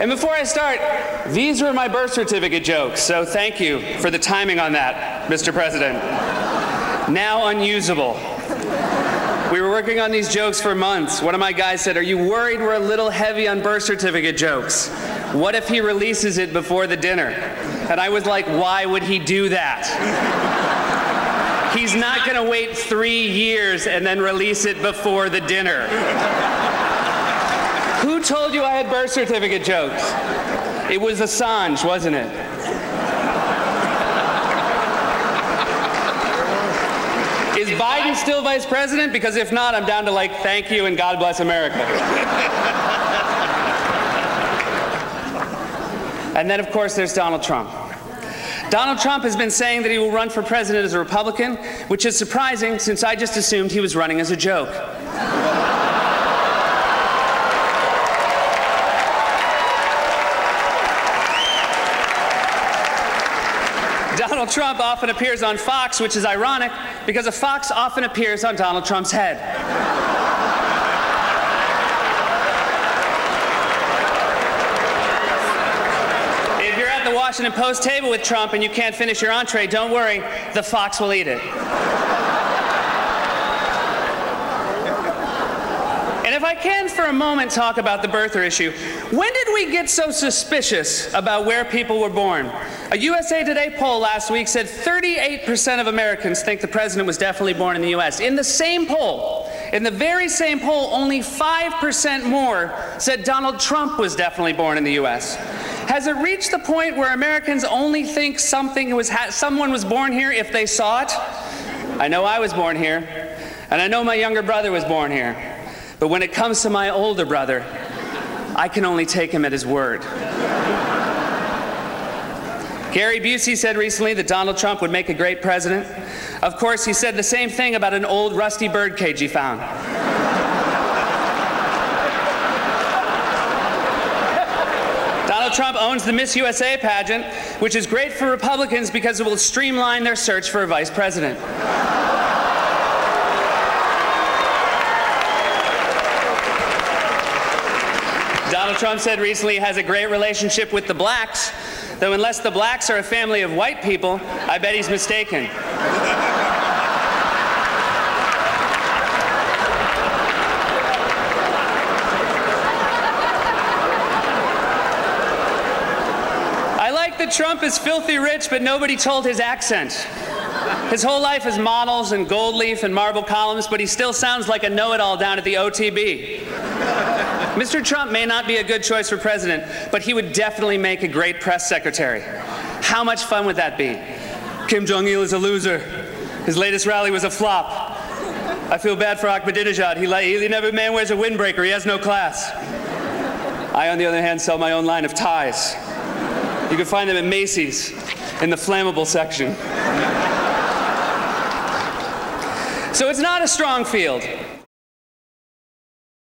And before I start, these were my birth certificate jokes, so thank you for the timing on that, Mr. President. Now unusable. We were working on these jokes for months. One of my guys said, "Are you worried we're a little heavy on birth certificate jokes? What if he releases it before the dinner?" And I was like, why would he do that? He's not gonna wait 3 years and then release it before the dinner. Who told you I had birth certificate jokes? It was Assange, wasn't it? Is Biden still vice president? Because if not, I'm down to thank you and God bless America. And then, of course, there's Donald Trump. Donald Trump has been saying that he will run for president as a Republican, which is surprising since I just assumed he was running as a joke. Donald Trump often appears on Fox, which is ironic because a fox often appears on Donald Trump's head. If you're at the Washington Post table with Trump and you can't finish your entree, don't worry, the fox will eat it. And if I can for a moment talk about the birther issue, when did we get so suspicious about where people were born? A USA Today poll last week said 38% of Americans think the president was definitely born in the US. In the same poll, in the very same poll, only 5% more said Donald Trump was definitely born in the US. Has it reached the point where Americans only think someone was born here if they saw it? I know I was born here, and I know my younger brother was born here. But when it comes to my older brother, I can only take him at his word. Gary Busey said recently that Donald Trump would make a great president. Of course, he said the same thing about an old rusty birdcage he found. Donald Trump owns the Miss USA pageant, which is great for Republicans because it will streamline their search for a vice president. Donald Trump said recently he has a great relationship with the blacks, though unless the blacks are a family of white people, I bet he's mistaken. I like that Trump is filthy rich, but nobody told his accent. His whole life is models and gold leaf and marble columns, but he still sounds like a know-it-all down at the OTB. Mr. Trump may not be a good choice for president, but he would definitely make a great press secretary. How much fun would that be? Kim Jong-il is a loser. His latest rally was a flop. I feel bad for Ahmadinejad. He never man wears a windbreaker. He has no class. I, on the other hand, sell my own line of ties. You can find them at Macy's in the flammable section. So it's not a strong field.